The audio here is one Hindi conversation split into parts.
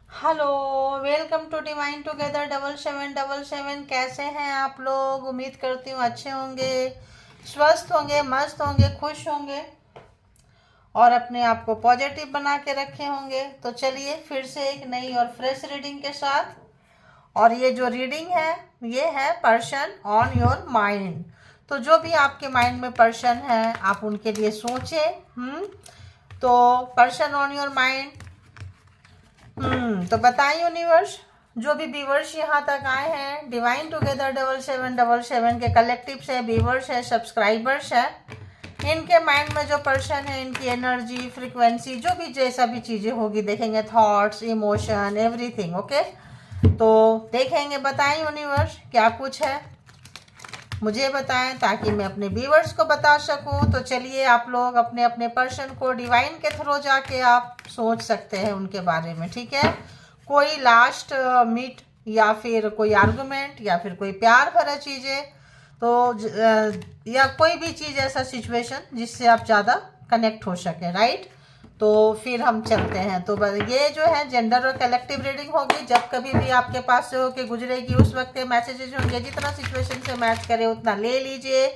Hello, welcome to divine together 7777। कैसे हैं आप लोग? उम्मीद करती हूँ अच्छे होंगे, स्वस्थ होंगे, मस्त होंगे, खुश होंगे और अपने आप को पॉजिटिव बना के रखे होंगे। तो चलिए फिर से एक नई और फ्रेश रीडिंग के साथ। और ये जो रीडिंग है ये है पर्सन ऑन योर माइंड। तो जो भी आपके माइंड में पर्सन है आप उनके लिए सोचें। तो पर्सन ऑन योर माइंड। तो बताएं यूनिवर्स, जो भी व्यूवर्स यहाँ तक आए हैं डिवाइन टुगेदर 7777 के कलेक्टिव से, व्यूवर्स है, सब्सक्राइबर्स है, इनके माइंड में जो पर्सन है, इनकी एनर्जी, फ्रीक्वेंसी, जो भी जैसा भी चीज़ें होगी देखेंगे, थॉट्स, इमोशन, एवरीथिंग। ओके, तो देखेंगे। बताएं यूनिवर्स क्या कुछ है, मुझे बताएं ताकि मैं अपने व्यूवर्स को बता सकूं। तो चलिए आप लोग अपने अपने पर्सन को डिवाइन के थ्रू जाके आप सोच सकते हैं उनके बारे में, ठीक है। कोई लास्ट मीट या फिर कोई आर्गुमेंट या फिर कोई प्यार भरा चीज़ें, तो या कोई भी चीज़, ऐसा सिचुएशन जिससे आप ज़्यादा कनेक्ट हो सके, राइट। तो फिर हम चलते हैं। तो ये जो है जेंडर और कलेक्टिव रीडिंग होगी। जब कभी भी आपके पास से होके गुजरेगी उस वक्त के मैसेजेस होंगे, जितना सिचुएशन से मैच करे उतना ले लीजिए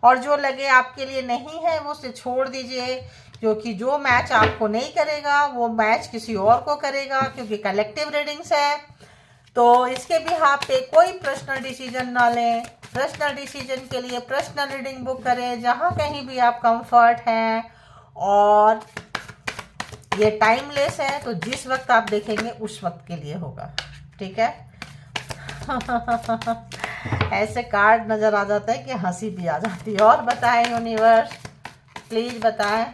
और जो लगे आपके लिए नहीं है वो उसे छोड़ दीजिए, क्योंकि जो मैच आपको नहीं करेगा वो मैच किसी और को करेगा, क्योंकि कलेक्टिव रीडिंग्स है। तो इसके बिहाफ पे कोई पर्सनल डिसीजन ना लें। पर्सनल डिसीजन के लिए पर्सनल रीडिंग बुक करें जहाँ कहीं भी आप कंफर्ट हैं। और ये टाइमलेस है, तो जिस वक्त आप देखेंगे उस वक्त के लिए होगा, ठीक है। ऐसे कार्ड नजर आ जाता है कि हंसी भी आ जाती है। और बताएं यूनिवर्स, प्लीज बताएं।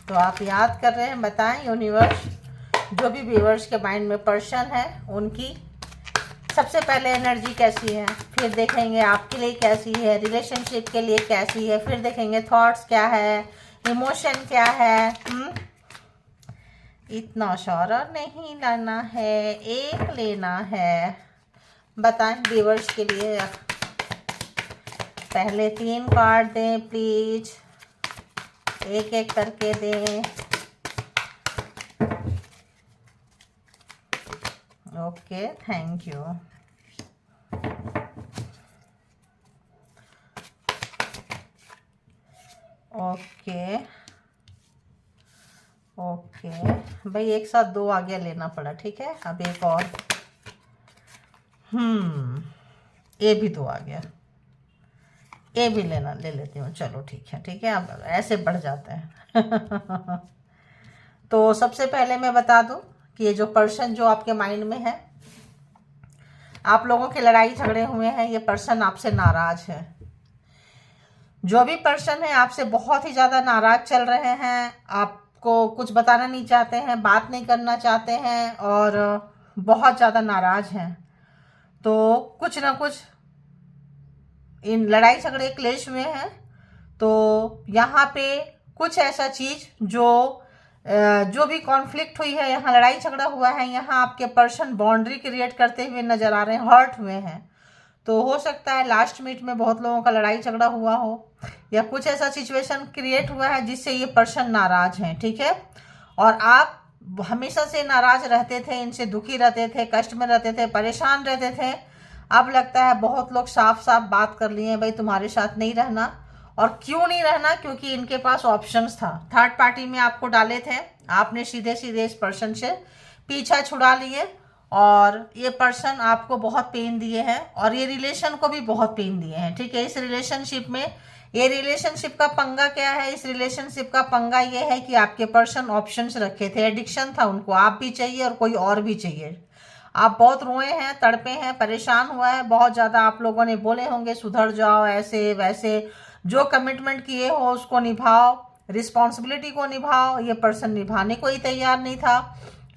तो आप याद कर रहे हैं, बताएं यूनिवर्स, जो भी व्यूवर्स के माइंड में पर्सन है उनकी सबसे पहले एनर्जी कैसी है, फिर देखेंगे आपके लिए कैसी है, रिलेशनशिप के लिए कैसी है, फिर देखेंगे थॉट्स क्या है, इमोशन क्या है। इतना सारा नहीं लाना है, एक लेना है। बताएं व्यूवर्स के लिए। पहले 3 कार्ड दें प्लीज, एक एक करके दें। Okay, thank you. Okay okay भाई, एक साथ 2 आगे लेना पड़ा, ठीक है। अब एक और। ये भी 2 आ गया, ये भी ले लेती हूँ। चलो ठीक है, ठीक है। अब ऐसे बढ़ जाते हैं। तो सबसे पहले मैं बता दूं कि ये जो पर्सन जो आपके माइंड में है, आप लोगों के लड़ाई झगड़े हुए हैं, ये पर्सन आपसे नाराज है। जो भी पर्सन है आपसे बहुत ही ज़्यादा नाराज चल रहे हैं, आपको कुछ बताना नहीं चाहते हैं, बात नहीं करना चाहते हैं और बहुत ज़्यादा नाराज हैं। तो कुछ ना कुछ इन लड़ाई झगड़े क्लेश हुए हैं। तो यहाँ पे कुछ ऐसा चीज़ जो भी कॉन्फ्लिक्ट हुई है, यहाँ लड़ाई झगड़ा हुआ है, यहाँ आपके पर्सन बाउंड्री क्रिएट करते हुए नजर आ रहे हैं, हर्ट हुए हैं। तो हो सकता है लास्ट मीट में बहुत लोगों का लड़ाई झगड़ा हुआ हो या कुछ ऐसा सिचुएशन क्रिएट हुआ है जिससे ये पर्सन नाराज हैं, ठीक है। और आप हमेशा से नाराज रहते थे, इनसे दुखी रहते थे, कष्ट में रहते थे, परेशान रहते थे। अब लगता है बहुत लोग साफ साफ बात कर लिए हैं, भाई तुम्हारे साथ नहीं रहना। और क्यों नहीं रहना? क्योंकि इनके पास ऑप्शंस था, थर्ड पार्टी में आपको डाले थे, आपने सीधे सीधे इस पर्सन से पीछा छुड़ा लिए और ये पर्सन आपको बहुत पेन दिए हैं और ये रिलेशन को भी बहुत पेन दिए हैं, ठीक है। इस रिलेशनशिप में, ये रिलेशनशिप का पंगा क्या है? इस रिलेशनशिप का पंगा ये है कि आपके पर्सन ऑप्शंस रखे थे, एडिक्शन था उनको, आप भी चाहिए और कोई और भी चाहिए। आप बहुत रोए हैं, तड़पे हैं, परेशान हुआ है बहुत ज़्यादा। आप लोगों ने बोले होंगे सुधर जाओ, ऐसे वैसे, जो कमिटमेंट किए हो उसको निभाओ, रिस्पॉन्सिबिलिटी को निभाओ। ये पर्सन निभाने को ही तैयार नहीं था।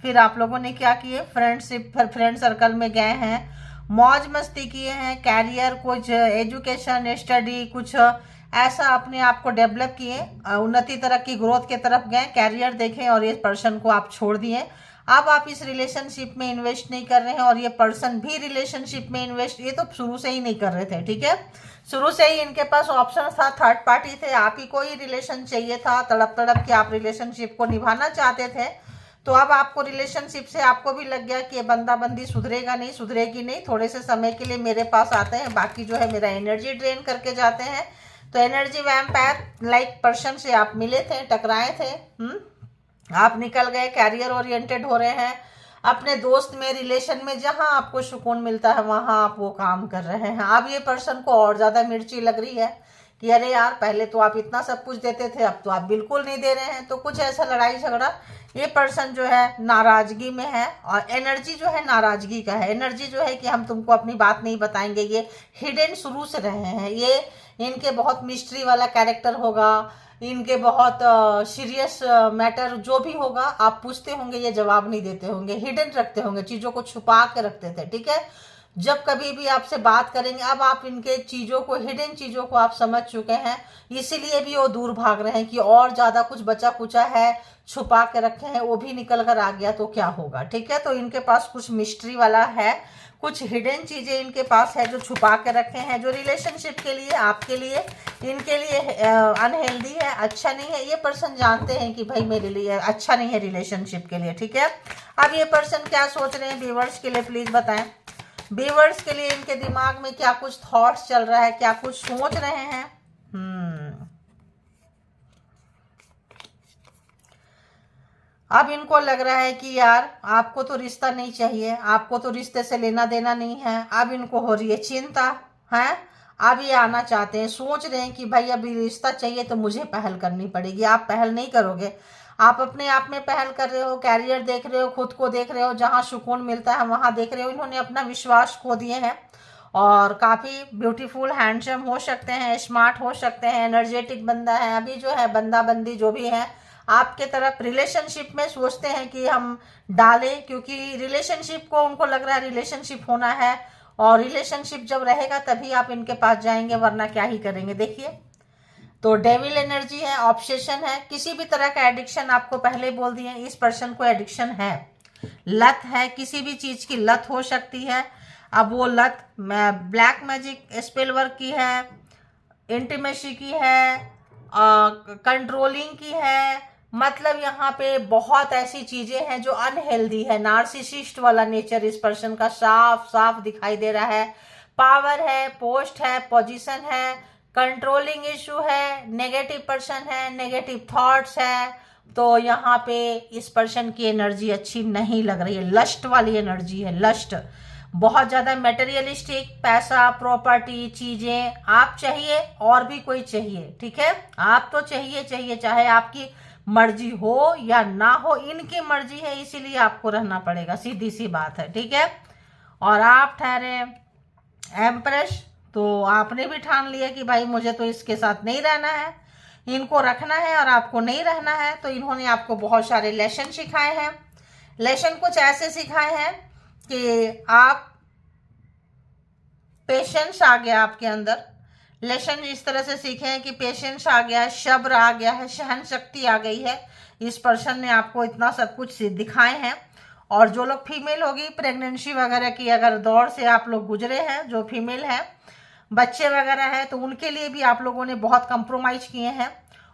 फिर आप लोगों ने क्या किए? फ्रेंडशिप, फ्रेंड सर्कल में गए हैं, मौज मस्ती किए हैं, कैरियर, कुछ एजुकेशन, स्टडी, कुछ ऐसा अपने आप को डेवलप किए, उन्नति तरक्की ग्रोथ के तरफ गए, कैरियर देखें और इस पर्सन को आप छोड़ दिए। अब आप इस रिलेशनशिप में इन्वेस्ट नहीं कर रहे हैं और ये पर्सन भी रिलेशनशिप में इन्वेस्ट, ये तो शुरू से ही नहीं कर रहे थे, ठीक है। शुरू से ही इनके पास ऑप्शन था, थर्ड पार्टी थे, आप ही को ही रिलेशन चाहिए था, तड़प तड़प के आप रिलेशनशिप को निभाना चाहते थे। तो अब आपको रिलेशनशिप से आपको भी लग गया कि ये बंदा बंदी सुधरेगा नहीं, सुधरेगी नहीं, थोड़े से समय के लिए मेरे पास आते हैं, बाकी जो है मेरा एनर्जी ड्रेन करके जाते हैं। तो एनर्जी वैम्पायर लाइक पर्सन से आप मिले थे, टकराए थे, आप निकल गए, कैरियर ओरिएंटेड हो रहे हैं, अपने दोस्त में, रिलेशन में, जहां आपको सुकून मिलता है वहां आप वो काम कर रहे हैं। अब ये पर्सन को और ज्यादा मिर्ची लग रही है कि अरे यार पहले तो आप इतना सब कुछ देते थे, अब तो आप बिल्कुल नहीं दे रहे हैं। तो कुछ ऐसा लड़ाई झगड़ा, ये पर्सन जो है नाराजगी में है, और एनर्जी जो है नाराजगी का है, एनर्जी जो है कि हम तुमको अपनी बात नहीं बताएंगे। ये हिडन शुरू से रहे हैं, ये इनके बहुत मिस्ट्री वाला कैरेक्टर होगा, इनके बहुत सीरियस मैटर जो भी होगा आप पूछते होंगे, ये जवाब नहीं देते होंगे, हिडन रखते होंगे, चीज़ों को छुपा के रखते थे, ठीक है। जब कभी भी आपसे बात करेंगे, अब आप इनके चीज़ों को, हिडन चीज़ों को आप समझ चुके हैं, इसीलिए भी वो दूर भाग रहे हैं कि और ज़्यादा कुछ बचा कुचा है, छुपा के रखे हैं, वो भी निकल कर आ गया तो क्या होगा, ठीक है। तो इनके पास कुछ मिस्ट्री वाला है, कुछ हिडन चीज़ें इनके पास है जो छुपा के रखे हैं, जो रिलेशनशिप के लिए, आपके लिए, इनके लिए अनहेल्दी है, अच्छा नहीं है। ये पर्सन जानते हैं कि भाई मेरे लिए अच्छा नहीं है रिलेशनशिप के लिए, ठीक है। अब ये पर्सन क्या सोच रहे हैं, व्यूअर्स के लिए प्लीज़ बताएं, व्यूअर्स के लिए इनके दिमाग में क्या कुछ थॉट्स चल रहा है, क्या कुछ सोच रहे हैं। अब इनको लग रहा है कि यार आपको तो रिश्ता नहीं चाहिए, आपको तो रिश्ते से लेना देना नहीं है। अब इनको हो रही है चिंता, है, अब ये आना चाहते हैं, सोच रहे हैं कि भाई अभी रिश्ता चाहिए तो मुझे पहल करनी पड़ेगी। आप पहल नहीं करोगे, आप अपने आप में पहल कर रहे हो, कैरियर देख रहे हो, खुद को देख रहे हो, जहाँ सुकून मिलता है वहाँ देख रहे हो। इन्होंने अपना विश्वास खो दिए हैं, और काफ़ी ब्यूटीफुल हैंडसम हो सकते हैं, स्मार्ट हो सकते हैं, एनर्जेटिक बंदा है। अभी जो है बंदा बंदी जो भी है आपके तरफ रिलेशनशिप में सोचते हैं कि हम डालें, क्योंकि रिलेशनशिप को उनको लग रहा है रिलेशनशिप होना है, और रिलेशनशिप जब रहेगा तभी आप इनके पास जाएंगे, वरना क्या ही करेंगे। देखिए, तो डेविल एनर्जी है, ऑब्सेशन है, किसी भी तरह का एडिक्शन, आपको पहले बोल दिए इस पर्सन को एडिक्शन है, लत है, किसी भी चीज़ की लत हो सकती है। अब वो लत ब्लैक मैजिक स्पेल वर्क की है, इंटीमेसी की है, कंट्रोलिंग की है, मतलब यहाँ पे बहुत ऐसी चीजें हैं जो अनहेल्दी है। नार्सिसिस्ट वाला नेचर इस पर्सन का साफ साफ दिखाई दे रहा है। पावर है, पोस्ट है, पोजीशन है, कंट्रोलिंग इशू है, नेगेटिव पर्सन है, नेगेटिव थॉट्स है। तो यहाँ पे इस पर्सन की एनर्जी अच्छी नहीं लग रही है, लस्ट वाली एनर्जी है, लस्ट, बहुत ज़्यादा मटेरियलिस्टिक, पैसा, प्रॉपर्टी, चीज़ें आप चाहिए और भी कोई चाहिए, ठीक है। आप तो चाहिए चाहिए, चाहे आपकी मर्जी हो या ना हो, इनकी मर्जी है, इसीलिए आपको रहना पड़ेगा, सीधी सी बात है, ठीक है। और आप ठहरे एम्प्रेस, तो आपने भी ठान लिया कि भाई मुझे तो इसके साथ नहीं रहना है, इनको रखना है और आपको नहीं रहना है। तो इन्होंने आपको बहुत सारे लेसन सिखाए हैं। लेसन कुछ ऐसे सिखाए हैं कि आप, पेशेंस आ गया आपके अंदर, लेसन इस तरह से सीखे हैं कि पेशेंस आ गया है, सब्र आ गया है, सहन शक्ति आ गई है। इस पर्सन ने आपको इतना सब कुछ दिखाए हैं। और जो लोग फीमेल होगी, प्रेगनेंसी वगैरह की अगर दौर से आप लोग गुजरे हैं, जो फीमेल है, बच्चे वगैरह हैं, तो उनके लिए भी आप लोगों ने बहुत कंप्रोमाइज किए हैं।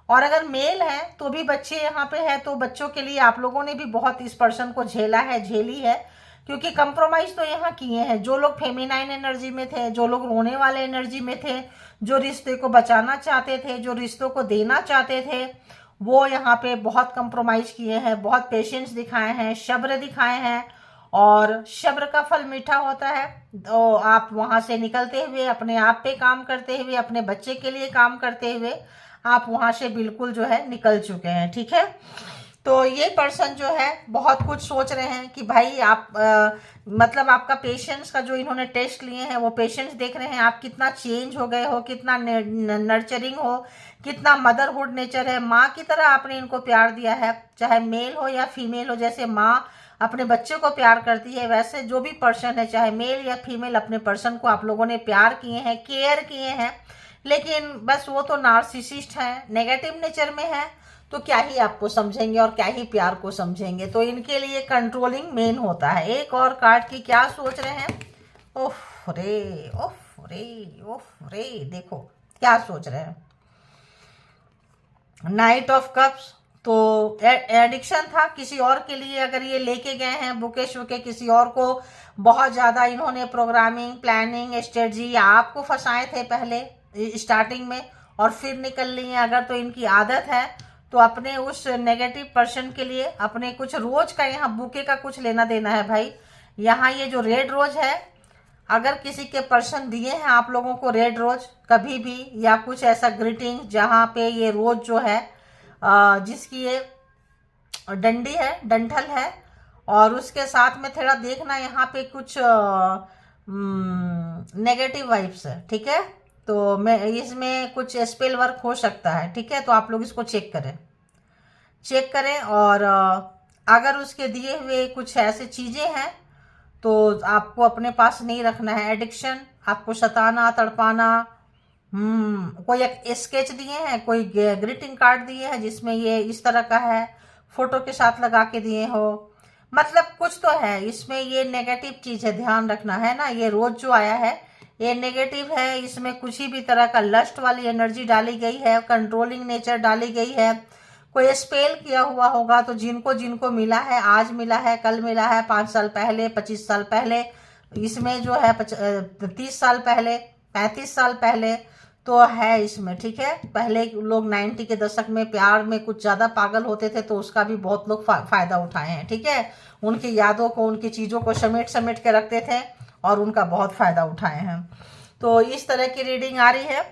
और अगर मेल है तो भी बच्चे यहाँ पे है, तो बच्चों के लिए आप लोगों ने भी बहुत इस पर्सन को झेला है, झेली है, क्योंकि कंप्रोमाइज तो यहाँ किए हैं। जो लोग फेमिनाइन एनर्जी में थे, जो लोग रोने वाले एनर्जी में थे, जो रिश्ते को बचाना चाहते थे, जो रिश्तों को देना चाहते थे, वो यहाँ पे बहुत कंप्रोमाइज किए हैं, बहुत पेशेंस दिखाए हैं, सब्र दिखाए हैं। और सब्र का फल मीठा होता है। तो आप वहाँ से निकलते हुए, अपने आप पे काम करते हुए, अपने बच्चे के लिए काम करते हुए आप वहाँ से बिल्कुल जो है निकल चुके हैं, ठीक है। तो ये पर्सन जो है बहुत कुछ सोच रहे हैं कि भाई आप मतलब आपका पेशेंस का जो इन्होंने टेस्ट लिए हैं, वो पेशेंस देख रहे हैं आप कितना चेंज हो गए हो, कितना नर्चरिंग हो, कितना मदरहुड नेचर है, माँ की तरह आपने इनको प्यार दिया है, चाहे मेल हो या फीमेल हो। जैसे माँ अपने बच्चे को प्यार करती है, वैसे जो भी पर्सन है, चाहे मेल या फीमेल, अपने पर्सन को आप लोगों ने प्यार किए हैं, केयर किए हैं। लेकिन बस वो तो नार्सिसिस्ट है, नेगेटिव नेचर में है, तो क्या ही आपको समझेंगे और क्या ही प्यार को समझेंगे। तो इनके लिए कंट्रोलिंग मेन होता है। एक और कार्ड की क्या सोच रहे हैं? ओफ रे, ओफ रे, ओफ रे, देखो क्या सोच रहे हैं। नाइट ऑफ कप्स, तो एडिक्शन था किसी और के लिए, अगर ये लेके गए हैं बुके शुके किसी और को, बहुत ज़्यादा इन्होंने प्रोग्रामिंग, प्लानिंग, स्ट्रेटजी आपको फंसाए थे पहले स्टार्टिंग में और फिर निकल लिए। अगर तो इनकी आदत है तो अपने उस नेगेटिव पर्सन के लिए अपने कुछ रोज का यहाँ बुके का कुछ लेना देना है भाई। यहाँ ये जो रेड रोज है, अगर किसी के पर्सन दिए हैं आप लोगों को रेड रोज कभी भी, या कुछ ऐसा ग्रीटिंग जहाँ पे ये रोज जो है जिसकी ये डंडी है, डंठल है, और उसके साथ में थोड़ा देखना यहाँ पे कुछ नेगेटिव वाइब्स है, ठीक है। तो मैं इसमें कुछ स्पेल वर्क हो सकता है, ठीक है। तो आप लोग इसको चेक करें और अगर उसके दिए हुए कुछ ऐसे चीज़ें हैं तो आपको अपने पास नहीं रखना है। एडिक्शन, आपको सताना, तड़पाना, कोई एक स्केच दिए हैं, कोई ग्रीटिंग कार्ड दिए हैं जिसमें ये इस तरह का है, फोटो के साथ लगा के दिए हो, मतलब कुछ तो है इसमें। ये नेगेटिव चीज़ है, ध्यान रखना है ना। ये रोज जो आया है ये नेगेटिव है, इसमें कुछ ही भी तरह का लस्ट वाली एनर्जी डाली गई है, कंट्रोलिंग नेचर डाली गई है। कोई स्पेल किया हुआ होगा, तो जिनको जिनको मिला है, आज मिला है, कल मिला है, 5 साल पहले, 25 साल पहले, इसमें जो है 30 साल पहले, 35 साल पहले तो है इसमें, ठीक है। पहले लोग 90 के दशक में प्यार में कुछ ज़्यादा पागल होते थे, तो उसका भी बहुत लोग फ़ायदा उठाए हैं, ठीक है। उनकी यादों को, उनकी चीज़ों को समेट समेट के रखते थे और उनका बहुत फ़ायदा उठाए हैं। तो इस तरह की रीडिंग आ रही है।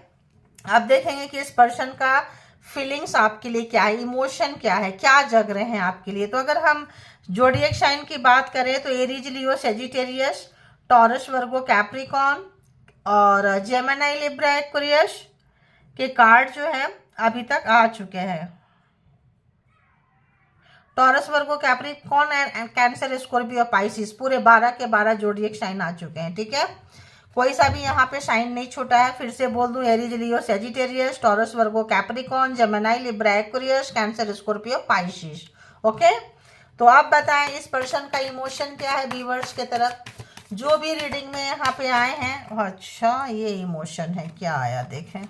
अब देखेंगे कि इस पर्सन का फीलिंग्स आपके लिए क्या है, इमोशन क्या है, क्या जग रहे हैं आपके लिए। तो अगर हम ज़ोडिएक साइन की बात करें तो Aries, Leo, Sagittarius, Taurus, Virgo, Capricorn और जेमिनी, लिब्रा, एक्वेरियस के कार्ड जो है अभी तक आ चुके हैं। Taurus, Virgo, Capricorn and cancer, Scorpio, Pisces, पूरे 12 के 12 ज़ोडिएक साइन आ चुके हैं, ठीक है। कोई सा भी यहाँ पे साइन नहीं छूटा है। फिर से बोल दूं, Aries, Leo, Sagittarius, Taurus, Virgo, Capricorn, Gemini, Libra, Aquarius, Cancer, Scorpio, Pisces, okay. तो आप बताएं इस पर्सन का इमोशन क्या है व्यूअर्स के तरफ, जो भी रीडिंग में यहाँ पे आए हैं। अच्छा, ये इमोशन है, क्या आया देखें।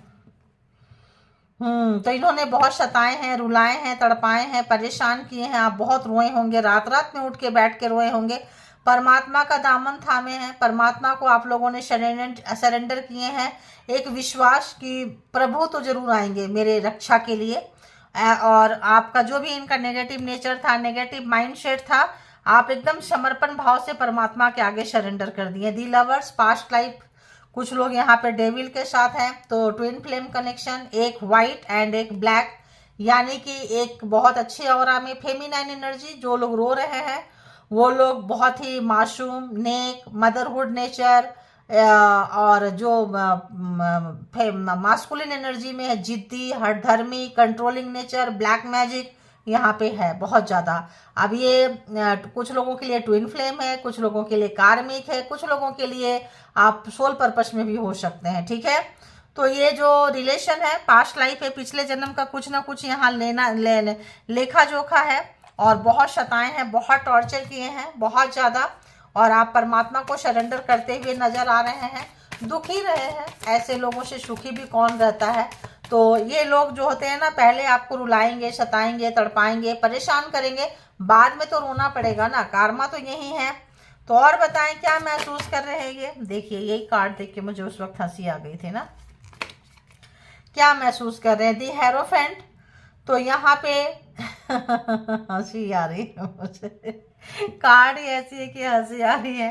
तो इन्होंने बहुत सताए हैं, रुलाए हैं, तड़पाए हैं, परेशान किए हैं। आप बहुत रोए होंगे, रात रात में उठ के बैठ के रोए होंगे। परमात्मा का दामन थामे हैं, परमात्मा को आप लोगों ने सरेंडर किए हैं। एक विश्वास कि प्रभु तो जरूर आएंगे मेरे रक्षा के लिए। और आपका जो भी इनका नेगेटिव नेचर था, नेगेटिव माइंडसेट था, आप एकदम समर्पण भाव से परमात्मा के आगे सरेंडर कर दिए। दी लवर्स, पास्ट लाइफ, कुछ लोग यहाँ पे डेविल के साथ हैं, तो ट्विन फ्लेम कनेक्शन, एक वाइट एंड एक ब्लैक, यानी कि एक बहुत अच्छी ऑरा में फेमिनाइन एनर्जी। जो लोग रो रहे हैं वो लोग बहुत ही मासूम, नेक, मदरहुड नेचर, और जो मास्कुलिन एनर्जी में है, जिद्दी, हठधर्मी, कंट्रोलिंग नेचर, ब्लैक मैजिक यहाँ पे है बहुत ज़्यादा। अब ये कुछ लोगों के लिए ट्विन फ्लेम है, कुछ लोगों के लिए कार्मिक है, कुछ लोगों के लिए आप सोल पर्पस में भी हो सकते हैं, ठीक है। तो ये जो रिलेशन है पास्ट लाइफ है, पिछले जन्म का कुछ ना कुछ यहाँ लेखा जोखा है, और बहुत सताए हैं, बहुत टॉर्चर किए हैं, बहुत ज़्यादा। और आप परमात्मा को सरेंडर करते हुए नजर आ रहे हैं, दुखी रहे हैं। ऐसे लोगों से सुखी भी कौन रहता है। तो ये लोग जो होते हैं ना, पहले आपको रुलाएंगे, सताएंगे, तड़पाएंगे, परेशान करेंगे, बाद में तो रोना पड़ेगा ना, कार्मा तो यही है। तो और बताएं क्या महसूस कर रहे हैं ये। देखिए, यही कार्ड देख के मुझे उस वक्त हंसी आ गई थी ना। क्या महसूस कर रहे हैं? दी हेरोफेंट। तो यहाँ पे हंसी आ रही है मुझे, कार्ड ही ऐसी है कि हंसी आ रही है।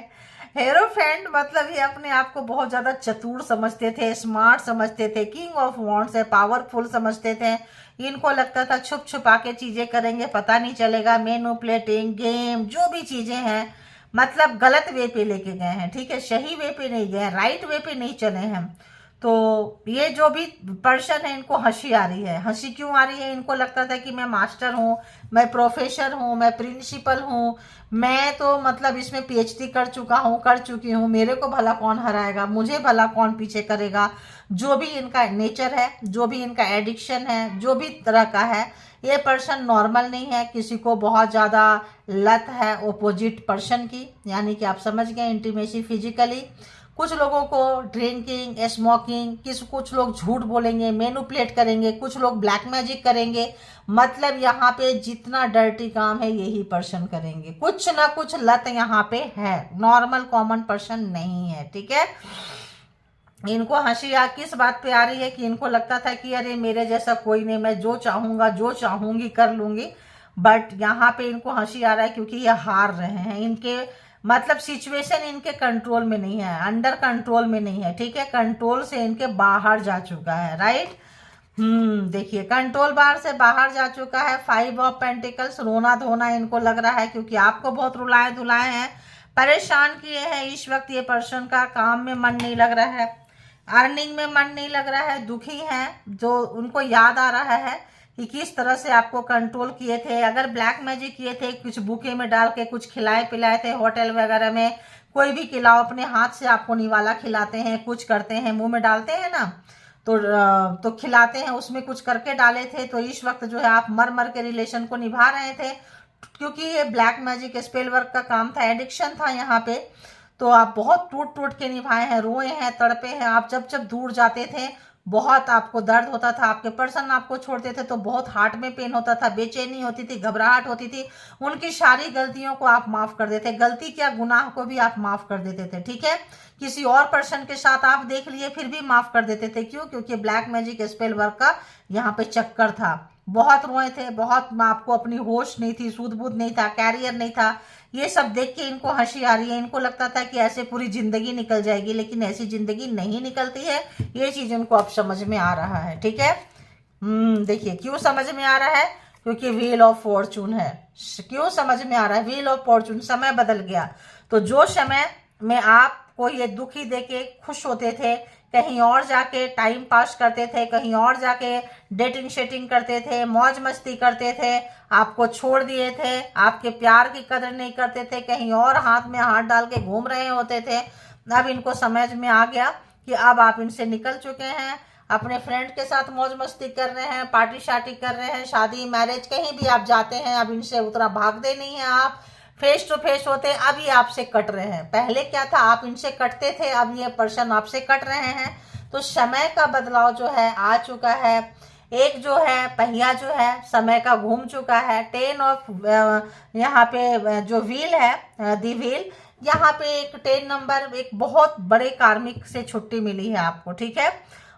हेरोफेंट मतलब ये अपने आप को बहुत ज़्यादा चतुर समझते थे, स्मार्ट समझते थे, किंग ऑफ वॉन्ड्स है, पावरफुल समझते थे। इनको लगता था छुप छुपा के चीज़ें करेंगे, पता नहीं चलेगा। मैनिपुलेटिंग, गेम, जो भी चीज़ें हैं, मतलब गलत वे पे लेके गए हैं, ठीक है, सही वे पे नहीं गए हैं, राइट वे पे नहीं चले हैं। तो ये जो भी पर्सन है इनको हंसी आ रही है। हंसी क्यों आ रही है? इनको लगता था कि मैं मास्टर हूँ, मैं प्रोफेसर हूँ, मैं प्रिंसिपल हूँ, मैं तो मतलब इसमें पीएचडी कर चुका हूँ, कर चुकी हूँ, मेरे को भला कौन हराएगा, मुझे भला कौन पीछे करेगा। जो भी इनका नेचर है, जो भी इनका एडिक्शन है, जो भी तरह का है, ये पर्सन नॉर्मल नहीं है। किसी को बहुत ज़्यादा लत है ओपोजिट पर्सन की, यानी कि आप समझ गए, इंटीमेसी फिजिकली। कुछ लोगों को ड्रिंकिंग, स्मोकिंग, कुछ लोग झूठ बोलेंगे, मैनिपुलेट करेंगे, कुछ लोग ब्लैक मैजिक करेंगे। मतलब यहाँ पे जितना डर्टी काम है यही पर्सन करेंगे, कुछ ना कुछ लत यहाँ पे है, नॉर्मल कॉमन पर्सन नहीं है, ठीक है। इनको हंसी आ किस बात पे आ रही है कि इनको लगता था कि अरे मेरे जैसा कोई नहीं, मैं जो चाहूंगा, जो चाहूंगी कर लूंगी। बट यहाँ पे इनको हंसी आ रहा है क्योंकि ये हार रहे हैं। इनके मतलब सिचुएशन इनके कंट्रोल में नहीं है, अंडर कंट्रोल में नहीं है, ठीक है, कंट्रोल से इनके बाहर जा चुका है, राइट। देखिए कंट्रोल बार से बाहर जा चुका है। 5 ऑफ पेंटिकल्स, रोना धोना इनको लग रहा है क्योंकि आपको बहुत रुलाए धुलाए हैं, परेशान किए हैं। इस वक्त ये पर्सन का काम में मन नहीं लग रहा है, अर्निंग में मन नहीं लग रहा है, दुखी हैं। जो उनको याद आ रहा है कि किस तरह से आपको कंट्रोल किए थे, अगर ब्लैक मैजिक किए थे, कुछ बुके में डाल के कुछ खिलाए पिलाए थे, होटल वगैरह में कोई भी खिलाओ, अपने हाथ से आपको निवाला खिलाते हैं, कुछ करते हैं, मुंह में डालते हैं ना, तो खिलाते हैं, उसमें कुछ करके डाले थे। तो इस वक्त जो है आप मर मर के रिलेशन को निभा रहे थे, क्योंकि ये ब्लैक मैजिक स्पेल वर्क का काम था, एडिक्शन था यहाँ पे। तो आप बहुत टूट टूट के निभाए हैं, रोए हैं, तड़पे हैं। आप जब जब दूर जाते थे बहुत आपको दर्द होता था, आपके पर्सन आपको छोड़ते थे तो बहुत हार्ट में पेन होता था, बेचैनी होती थी, घबराहट होती थी। उनकी सारी गलतियों को आप माफ कर देते, गलती क्या गुनाह को भी आप माफ कर देते थे, ठीक है। किसी और पर्सन के साथ आप देख लिए फिर भी माफ कर देते थे, क्यों? क्योंकि ब्लैक मैजिक स्पेल वर्क का यहाँ पे चक्कर था। बहुत रोए थे, बहुत, आपको अपनी होश नहीं थी, सूध बूध नहीं था, कैरियर नहीं था। ये सब देख के इनको हंसी आ रही है। इनको लगता था कि ऐसे पूरी जिंदगी निकल जाएगी, लेकिन ऐसी जिंदगी नहीं निकलती है। ये चीज उनको अब समझ में आ रहा है, ठीक है। देखिए क्यों समझ में आ रहा है, क्योंकि व्हील ऑफ फॉर्चून है। क्यों समझ में आ रहा है? व्हील ऑफ फॉर्चून, समय बदल गया। तो जो समय में आपको ये दुखी देके खुश होते थे, कहीं और जाके टाइम पास करते थे, कहीं और जाके डेटिंग शेटिंग करते थे, मौज मस्ती करते थे, आपको छोड़ दिए थे, आपके प्यार की कदर नहीं करते थे, कहीं और हाथ में हाथ डाल के घूम रहे होते थे। अब इनको समझ में आ गया कि अब आप इनसे निकल चुके हैं, अपने फ्रेंड के साथ मौज मस्ती कर रहे हैं, पार्टी शार्टी कर रहे हैं, शादी मैरिज कहीं भी आप जाते हैं, अब इनसे उतना भागते नहीं हैं आप, फेस टू फेस होते, अब ये आपसे कट रहे हैं। पहले क्या था, आप इनसे कटते थे, अब ये पर्सन आपसे कट रहे हैं। तो समय का बदलाव जो है आ चुका है। एक जो है पहिया जो है समय का घूम चुका है। 10 ऑफ यहाँ पे जो व्हील है, दी व्हील, यहाँ पे एक 10 नंबर, एक बहुत बड़े कार्मिक से छुट्टी मिली है आपको, ठीक है।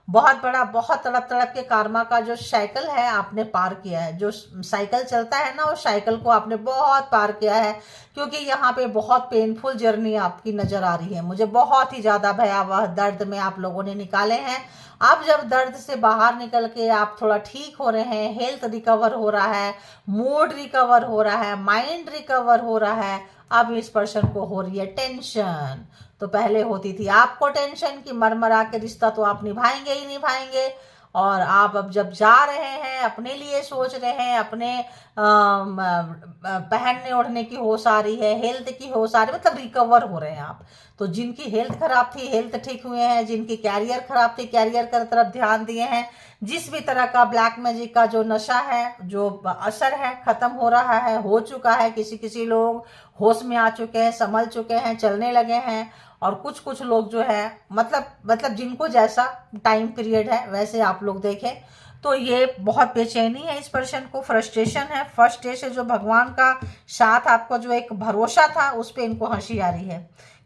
बहुत बड़ा, बहुत तड़प तड़प के कार्मा का जो साइकिल है आपने पार किया है। जो साइकिल चलता है ना, उस साइकिल को आपने बहुत पार किया है, क्योंकि यहाँ पे बहुत पेनफुल जर्नी आपकी नजर आ रही है मुझे। बहुत ही ज्यादा भयावह दर्द में आप लोगों ने निकाले हैं। अब जब दर्द से बाहर निकल के आप थोड़ा ठीक हो रहे हैं, हेल्थ रिकवर हो रहा है, मूड रिकवर हो रहा है, माइंड रिकवर हो रहा है, अब इस पर्सन को हो रही है टेंशन। तो पहले होती थी आपको टेंशन कि मरमरा के रिश्ता तो आप निभाएंगे ही निभाएंगे, और आप अब जब जा रहे हैं, अपने लिए सोच रहे हैं, अपने पहनने ओढ़ने की होश आ रही है, हेल्थ की होश आ रही है, मतलब रिकवर हो रहे हैं आप। तो जिनकी हेल्थ खराब थी, हेल्थ ठीक हुए हैं, जिनकी कैरियर खराब थी, कैरियर की तरफ ध्यान दिए हैं। जिस भी तरह का ब्लैक मैजिक का जो नशा है, जो असर है, खत्म हो रहा है, हो चुका है। किसी किसी लोग होश में आ चुके हैं, संभल चुके हैं, चलने लगे हैं, और कुछ कुछ लोग जो है मतलब जिनको जैसा टाइम पीरियड है वैसे आप लोग देखें। तो ये बहुत बेचैनी है इस पर्सन को, फ्रस्ट्रेशन है। फर्स्ट डे से जो भगवान का साथ आपको जो एक भरोसा था, उस पर इनको हंसी आ रही है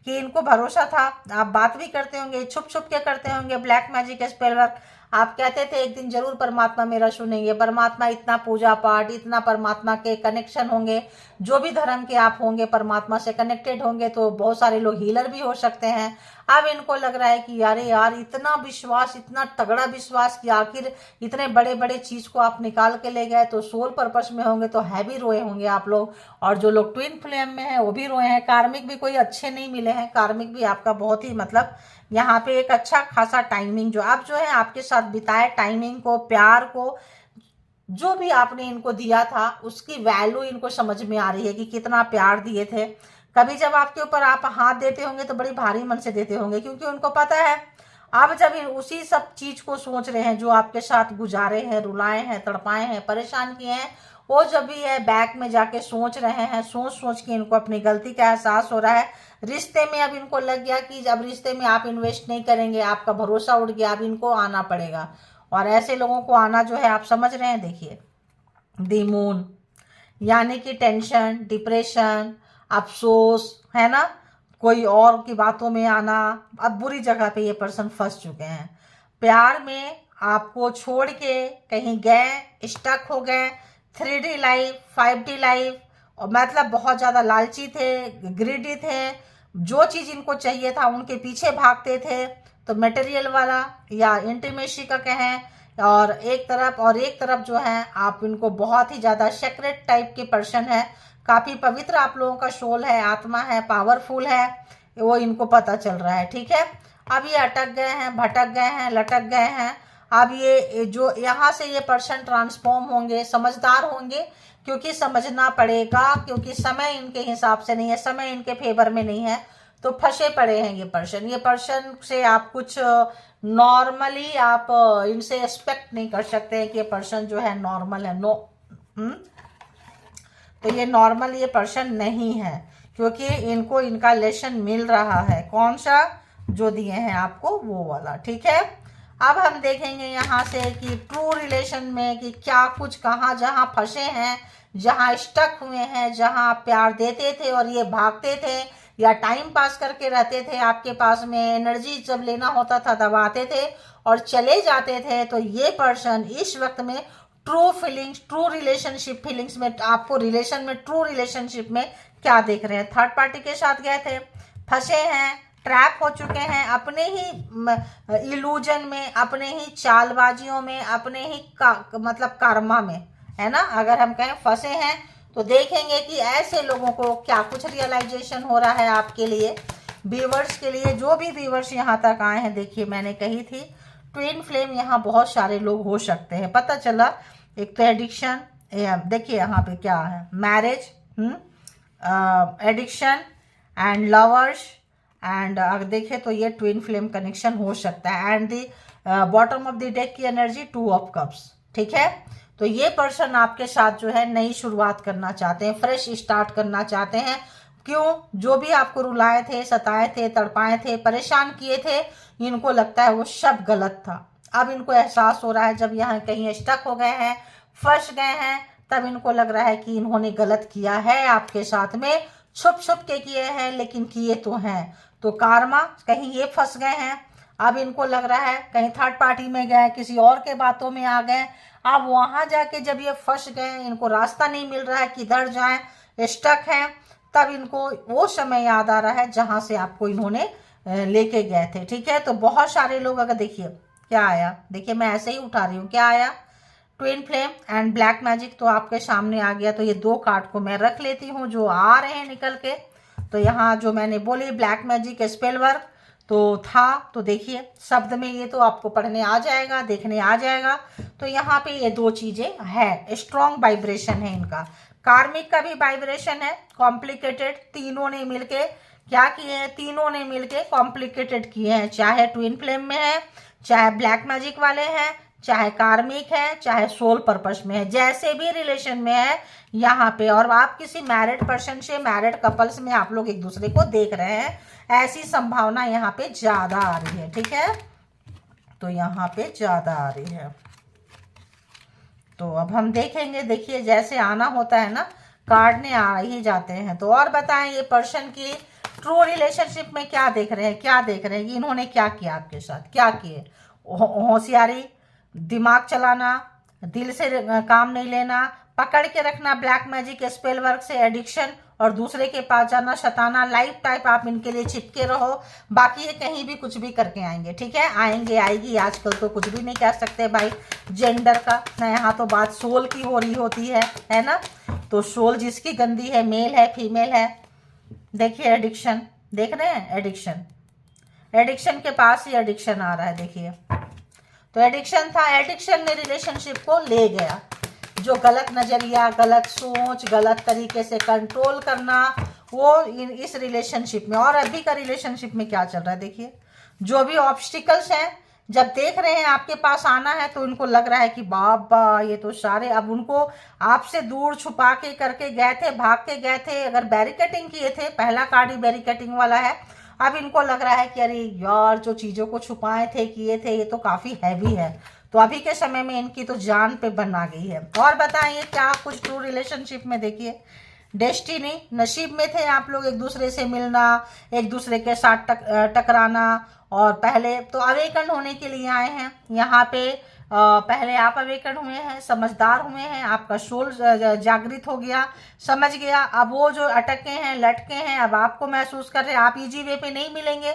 कि इनको भरोसा था। आप बात भी करते होंगे, छुप छुप के करते होंगे ब्लैक मैजिक स्पेल वर्क, आप कहते थे एक दिन जरूर परमात्मा मेरा सुनेंगे, परमात्मा इतना पूजा पाठ, इतना परमात्मा के कनेक्शन होंगे, जो भी धर्म के आप होंगे परमात्मा से कनेक्टेड होंगे, तो बहुत सारे लोग हीलर भी हो सकते हैं। अब इनको लग रहा है कि अरे यार इतना विश्वास, इतना तगड़ा विश्वास कि आखिर इतने बड़े बड़े चीज को आप निकाल के ले गए, तो सोल पर्पस में होंगे तो हैवी रोए होंगे आप लोग। और जो लोग ट्विन फ्लेम में है वो भी रोए हैं। कार्मिक भी कोई अच्छे नहीं मिले हैं, कार्मिक भी आपका बहुत ही मतलब यहाँ पे एक अच्छा खासा टाइमिंग जो आप जो है आपके साथ बिताए, टाइमिंग को, प्यार को, जो भी आपने इनको दिया था उसकी वैल्यू इनको समझ में आ रही है कि कितना प्यार दिए थे। कभी जब आपके ऊपर आप हाथ देते होंगे तो बड़ी भारी मन से देते होंगे, क्योंकि उनको पता है अब जब उसी सब चीज को सोच रहे हैं जो आपके साथ गुजारे हैं, रुलाए हैं, तड़पाए हैं, परेशान किए हैं, वो जब भी है बैक में जाके सोच रहे हैं, सोच सोच के इनको अपनी गलती का एहसास हो रहा है। रिश्ते में अब इनको लग गया कि जब रिश्ते में आप इन्वेस्ट नहीं करेंगे, आपका भरोसा उठ गया, अब इनको आना पड़ेगा। और ऐसे लोगों को आना जो है आप समझ रहे हैं, देखिए दी मून, यानी कि टेंशन, डिप्रेशन, अफसोस, है ना, कोई और की बातों में आना। अब बुरी जगह पे ये पर्सन फंस चुके हैं। प्यार में आपको छोड़ के कहीं गए, स्टक हो गए, 3D लाइफ, 5D लाइफ, और मतलब बहुत ज़्यादा लालची थे, ग्रीडी थे, जो चीज़ इनको चाहिए था उनके पीछे भागते थे। तो मटेरियल वाला या इंटीमेसी का कहें, और एक तरफ जो है आप इनको बहुत ही ज़्यादा सेक्रेट टाइप के पर्सन है। काफ़ी पवित्र आप लोगों का सोल है, आत्मा है, पावरफुल है, वो इनको पता चल रहा है। ठीक है, अब ये अटक गए हैं, भटक गए हैं, लटक गए हैं। अब ये जो यहाँ से ये पर्सन ट्रांसफॉर्म होंगे, समझदार होंगे, क्योंकि समझना पड़ेगा, क्योंकि समय इनके हिसाब से नहीं है, समय इनके फेवर में नहीं है, तो फंसे पड़े हैं ये पर्सन। ये पर्सन से आप कुछ नॉर्मली आप इनसे एक्सपेक्ट नहीं कर सकते हैं कि ये पर्सन जो है नॉर्मल है। नो, तो ये नॉर्मल ये पर्सन नहीं है, क्योंकि इनको इनका लेसन मिल रहा है। कौन सा? जो दिए हैं आपको वो वाला। ठीक है, अब हम देखेंगे यहाँ से कि ट्रू रिलेशन में कि क्या कुछ कहाँ जहाँ फंसे हैं, जहाँ स्टक हुए हैं, जहाँ आप प्यार देते थे और ये भागते थे या टाइम पास करके रहते थे, आपके पास में एनर्जी जब लेना होता था तब आते थे और चले जाते थे। तो ये पर्सन इस वक्त में true feelings, true relationship feelings में, आपको रिलेशन में, ट्रू रिलेशनशिप में क्या देख रहे हैं? थर्ड पार्टी के साथ गए थे, फंसे हैं, ट्रैप हो चुके हैं अपने ही इल्यूजन में, अपने ही चालबाजियों में, अपने ही मतलब कर्मा में, है ना। अगर हम कहें फंसे हैं तो देखेंगे कि ऐसे लोगों को क्या कुछ रियलाइजेशन हो रहा है आपके लिए, व्यूवर्स के लिए। जो भी व्यूवर्स यहाँ तक आए हैं, देखिए मैंने कही थी ट्विन फ्लेम यहाँ बहुत सारे लोग हो सकते हैं। पता चला एक तो एडिक्शन, देखिए यहाँ पे क्या है, marriage, addiction and lovers, and अगर देखें तो ये ट्विन फ्लेम कनेक्शन हो सकता है। And the bottom of the deck की एनर्जी 2 ऑफ कप्स। ठीक है, तो ये पर्सन आपके साथ जो है नई शुरुआत करना चाहते हैं, फ्रेश स्टार्ट करना चाहते हैं। क्यों? जो भी आपको रुलाए थे, सताए थे, तड़पाए थे, परेशान किए थे, इनको लगता है वो सब गलत था। अब इनको एहसास हो रहा है, जब यहाँ कहीं स्टक हो गए हैं, फंस गए हैं, तब इनको लग रहा है कि इन्होंने गलत किया है आपके साथ में, छुप छुप के किए हैं लेकिन किए तो हैं। तो कार्मा, कहीं ये फंस गए हैं, अब इनको लग रहा है कहीं थर्ड पार्टी में गए, किसी और के बातों में आ गए। अब वहां जाके जब ये फंस गए, इनको रास्ता नहीं मिल रहा है किधर जाएं, स्टक हैं, तब इनको वो समय याद आ रहा है जहां से आपको इन्होंने लेके गए थे। ठीक है, तो बहुत सारे लोग, अगर देखिए क्या आया, देखिए मैं ऐसे ही उठा रही हूँ, क्या आया, twin flame and black magic तो आपके सामने आ गया। तो ये 2 कार्ड को मैं रख लेती हूँ जो आ रहे हैं निकल के। तो यहाँ जो मैंने बोली ब्लैक मैजिक स्पेल वर्क तो था, तो देखिए शब्द में ये तो आपको पढ़ने आ जाएगा, देखने आ जाएगा। तो यहाँ पे ये 2 चीजें है, स्ट्रॉन्ग वाइब्रेशन है इनका, कार्मिक का भी वाइब्रेशन है, कॉम्प्लिकेटेड। तीनों ने मिलके क्या किए हैं, तीनों ने मिलके कॉम्प्लिकेटेड किए हैं, चाहे ट्विन फ्लेम में है, चाहे ब्लैक मैजिक वाले हैं, चाहे कार्मिक है, चाहे सोल पर्पस में है, जैसे भी रिलेशन में है यहाँ पे। और आप किसी मैरिड पर्सन से, मैरिड कपल्स में आप लोग एक दूसरे को देख रहे हैं, ऐसी संभावना यहाँ पे ज्यादा आ रही है। ठीक है, तो यहाँ पे ज्यादा आ रही है। तो अब हम देखेंगे, देखिए जैसे आना होता है ना, कार्ड ने आ ही जाते हैं। तो और बताएं ये पर्सन की ट्रू रिलेशनशिप में क्या देख रहे हैं, क्या देख रहे हैं कि इन्होंने क्या किया आपके साथ, क्या किए, होशियारी, दिमाग चलाना, दिल से काम नहीं लेना, पकड़ के रखना ब्लैक मैजिक स्पेल वर्क से एडिक्शन, और दूसरे के पास जाना, शताना, लाइफ टाइप आप इनके लिए चिपके रहो। बाकी ये कहीं भी कुछ भी करके आएंगे, ठीक है, आएंगे आएगी। आजकल तो कुछ भी नहीं कह सकते भाई जेंडर का ना, यहाँ तो बात सोल की हो रही होती है ना। तो सोल जिसकी गंदी है, मेल है फीमेल है, देखिए एडिक्शन देख रहे हैं, एडिक्शन, एडिक्शन के पास ही एडिक्शन आ रहा है, देखिए। तो एडिक्शन था, एडिक्शन ने रिलेशनशिप को ले गया। जो गलत नजरिया, गलत सोच, गलत तरीके से कंट्रोल करना, वो इस रिलेशनशिप में, और अभी का रिलेशनशिप में क्या चल रहा है देखिए। जो भी ऑब्स्टिकल्स हैं, जब देख रहे हैं आपके पास आना है तो उनको लग रहा है कि बाबा ये तो सारे, अब उनको आपसे दूर छुपा के करके गए थे, भाग के गए थे, अगर बैरिकेटिंग किए थे, पहला कार्ड ही बैरिकेटिंग वाला है। अब इनको लग रहा है कि अरे यार जो चीज़ों को छुपाए थे, किए थे, ये तो काफ़ी हैवी है। तो अभी के समय में इनकी तो जान पे बन आ गई है। और बताइए क्या कुछ ट्रू रिलेशनशिप में, देखिए डेस्टिनी, नसीब में थे आप लोग, एक दूसरे से मिलना, एक दूसरे के साथ टकराना। और पहले तो अवेकन होने के लिए आए हैं यहाँ पे, पहले आप अवेकन हुए हैं, समझदार हुए हैं, आपका सोल जागृत हो गया, समझ गया। अब वो जो अटके हैं, लटके हैं, अब आपको महसूस कर रहे हैं आप इजी वे पे नहीं मिलेंगे।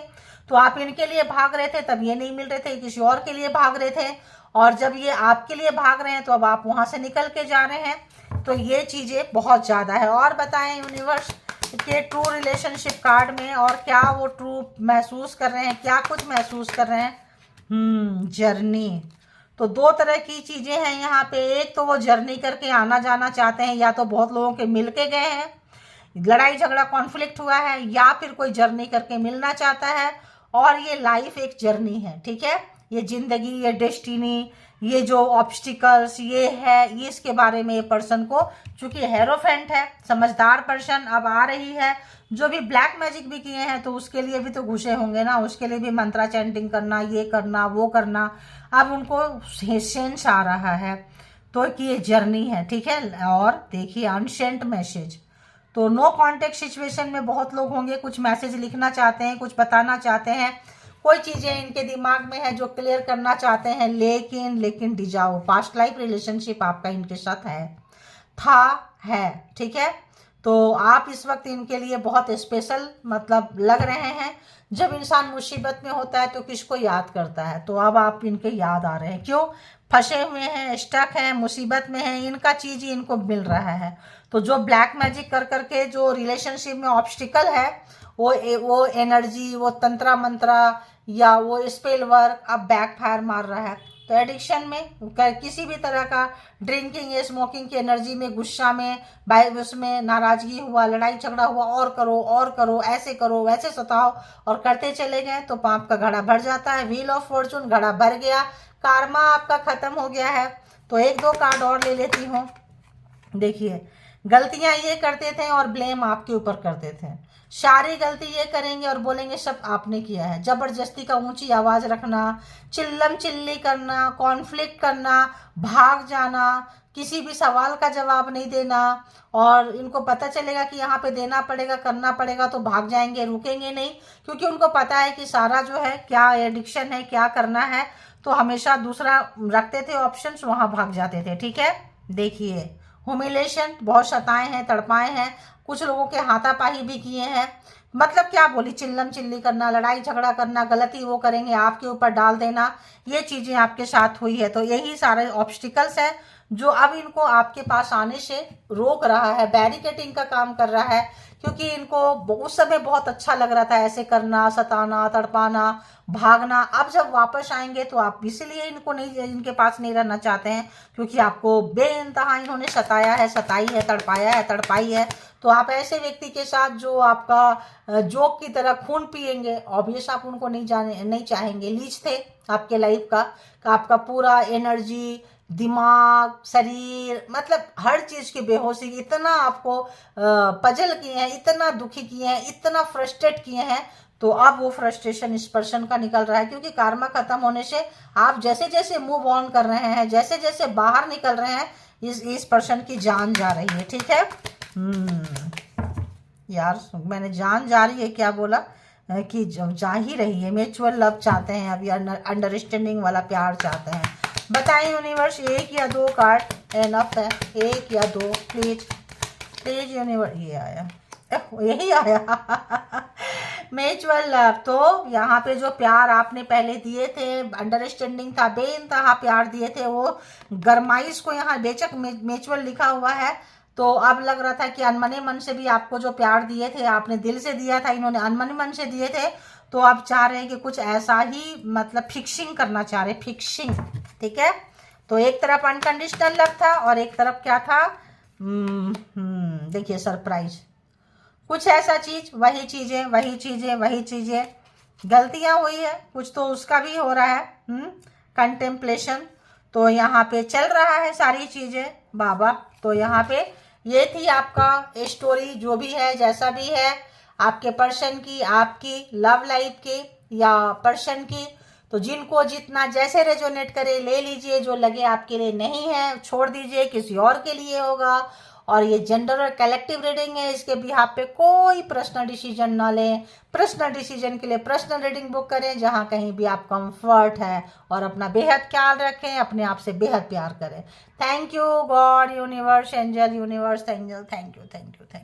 तो आप इनके लिए भाग रहे थे, तब ये नहीं मिल रहे थे, किसी और के लिए भाग रहे थे, और जब ये आपके लिए भाग रहे हैं तो अब आप वहां से निकल के जा रहे हैं। तो ये चीजें बहुत ज्यादा है। और बताएं यूनिवर्स के ट्रू रिलेशनशिप कार्ड में, और क्या वो ट्रू महसूस कर रहे हैं, क्या कुछ महसूस कर रहे हैं। जर्नी, तो दो तरह की चीजें हैं यहाँ पे। एक तो वो जर्नी करके आना जाना चाहते हैं, या तो बहुत लोगों के मिल के गए हैं, लड़ाई झगड़ा कॉन्फ्लिक्ट हुआ है, या फिर कोई जर्नी करके मिलना चाहता है। और ये लाइफ एक जर्नी है, ठीक है, ये जिंदगी, ये डेस्टिनी, ये जो ऑब्स्टिकल्स ये है, ये इसके बारे में ये पर्सन को, चूंकि हेरोफेंट है, समझदार पर्सन अब आ रही है। जो भी ब्लैक मैजिक भी किए हैं तो उसके लिए भी तो घुसे होंगे ना, उसके लिए भी मंत्रा चैंटिंग करना, ये करना वो करना। अब उनको सेंस आ रहा है तो कि ये जर्नी है, ठीक है। और देखिए अनसेंट मैसेज, तो नो कांटेक्ट सिचुएशन में बहुत लोग होंगे, कुछ मैसेज लिखना चाहते हैं, कुछ बताना चाहते हैं, कोई चीजें इनके दिमाग में है जो क्लियर करना चाहते हैं, लेकिन डिजाओ पास्ट लाइफ रिलेशनशिप आपका इनके साथ है, ठीक है। तो आप इस वक्त इनके लिए बहुत स्पेशल मतलब लग रहे हैं। जब इंसान मुसीबत में होता है तो किसको याद करता है, तो अब आप इनके याद आ रहे हैं। क्यों? फंसे हुए हैं, स्टक हैं, मुसीबत में हैं, इनका चीज ही इनको मिल रहा है। तो जो ब्लैक मैजिक कर करके जो रिलेशनशिप में ऑब्स्टिकल है, वो एनर्जी, वो तंत्रा मंत्रा या वो स्पेल वर्क अब बैकफायर मार रहा है। तो एडिक्शन में किसी भी तरह का ड्रिंकिंग, स्मोकिंग की एनर्जी में, गुस्सा में, उसमें नाराजगी हुआ, लड़ाई झगड़ा हुआ, और करो, ऐसे करो, वैसे सताओ, और करते चले गए तो पाप का घड़ा भर जाता है। व्हील ऑफ फॉर्चून, घड़ा भर गया, कार्मा आपका खत्म हो गया है। तो एक दो कार्ड और ले लेती हूँ। देखिए गलतियां ये करते थे और ब्लेम आपके ऊपर करते थे, सारी गलती ये करेंगे और बोलेंगे सब आपने किया है। जबरदस्ती का ऊंची आवाज रखना, चिल्लम चिल्ली करना, कॉन्फ्लिक्ट करना, भाग जाना, किसी भी सवाल का जवाब नहीं देना, और इनको पता चलेगा कि यहाँ पे देना पड़ेगा, करना पड़ेगा, तो भाग जाएंगे, रुकेंगे नहीं, क्योंकि उनको पता है कि सारा जो है क्या एडिक्शन है, क्या करना है, तो हमेशा दूसरा रखते थे ऑप्शंस, वहां भाग जाते थे, ठीक है। देखिए ह्यूमिलेशन, बहुत सताए हैं, तड़पाए हैं, कुछ लोगों के हाथापाई भी किए हैं। मतलब क्या बोली, चिल्लम चिल्ली करना, लड़ाई झगड़ा करना, गलती वो करेंगे आपके ऊपर डाल देना, ये चीजें आपके साथ हुई है। तो यही सारे ऑब्स्टिकल्स हैं जो अब इनको आपके पास आने से रोक रहा है, बैरिकेटिंग का काम कर रहा है, क्योंकि इनको उस समय बहुत अच्छा लग रहा था ऐसे करना, सताना, तड़पाना, भागना। अब जब वापस आएंगे तो आप इसलिए इनको नहीं, इनके पास नहीं रहना चाहते हैं, क्योंकि आपको बेइंतहा इन्होंने सताया है, सताई है, तड़पाया है, तड़पाई है। तो आप ऐसे व्यक्ति के साथ जो आपका जोक की तरह खून पिएंगे, ऑब्वियस आप उनको नहीं चाहेंगे। लीच थे आपके लाइफ का आपका पूरा एनर्जी, दिमाग, शरीर, मतलब हर चीज की बेहोशी, इतना आपको पजल किए हैं, इतना दुखी किए हैं, इतना फ्रस्ट्रेट किए हैं। तो अब वो फ्रस्ट्रेशन इस पर्सन का निकल रहा है, क्योंकि कार्मा खत्म होने से आप जैसे जैसे मूव ऑन कर रहे हैं, जैसे जैसे बाहर निकल रहे हैं, इस पर्सन की जान जा रही है, ठीक है। यार मैंने जान जा रही है क्या बोला, कि जा ही रही है। म्यूचुअल लव चाहते हैं, अभी अंडरस्टैंडिंग वाला प्यार चाहते हैं। बताएं यूनिवर्स, एक या दो कार्ड एनफ है, एक या दो, प्लीज प्लीज यूनिवर्स। ये आया, यही आया म्यूचुअल लव। तो यहाँ पे जो प्यार आपने पहले दिए थे, अंडरस्टैंडिंग था, बेइंतहा प्यार दिए थे, वो गरमाइश को यहाँ बेशक म्यूचुअल लिखा हुआ है। तो अब लग रहा था कि अनमने मन से भी आपको जो प्यार दिए थे, आपने दिल से दिया था, इन्होंने अनमने मन से दिए थे। तो आप चाह रहे हैं कि कुछ ऐसा ही, मतलब फिक्सिंग करना चाह रहे, फिक्सिंग, ठीक है। तो एक तरफ अनकंडीशनल लव था और एक तरफ क्या था, देखिए सरप्राइज, कुछ ऐसा चीज, वही चीजें वही चीजें वही चीजें, गलतियां हुई है कुछ तो उसका भी हो रहा है, कंटेम्पलेशन। तो यहाँ पे चल रहा है सारी चीजें बाबा। तो यहाँ पे ये थी आपका स्टोरी, जो भी है जैसा भी है, आपके पर्सन की, आपकी लव लाइफ की या पर्सन की। तो जिनको जितना जैसे रेजोनेट करे ले लीजिए, जो लगे आपके लिए नहीं है छोड़ दीजिए, किसी और के लिए होगा। और ये जेंडर और कलेक्टिव रीडिंग है, इसके बिहाफ पे कोई पर्सनल डिसीजन ना लें। पर्सनल डिसीजन के लिए पर्सनल रीडिंग बुक करें, जहाँ कहीं भी आप कंफर्ट है, और अपना बेहद ख्याल रखें, अपने आप से बेहद प्यार करें। Thank you God, universe, angel, universe, angel, thank you, thank you, thank you.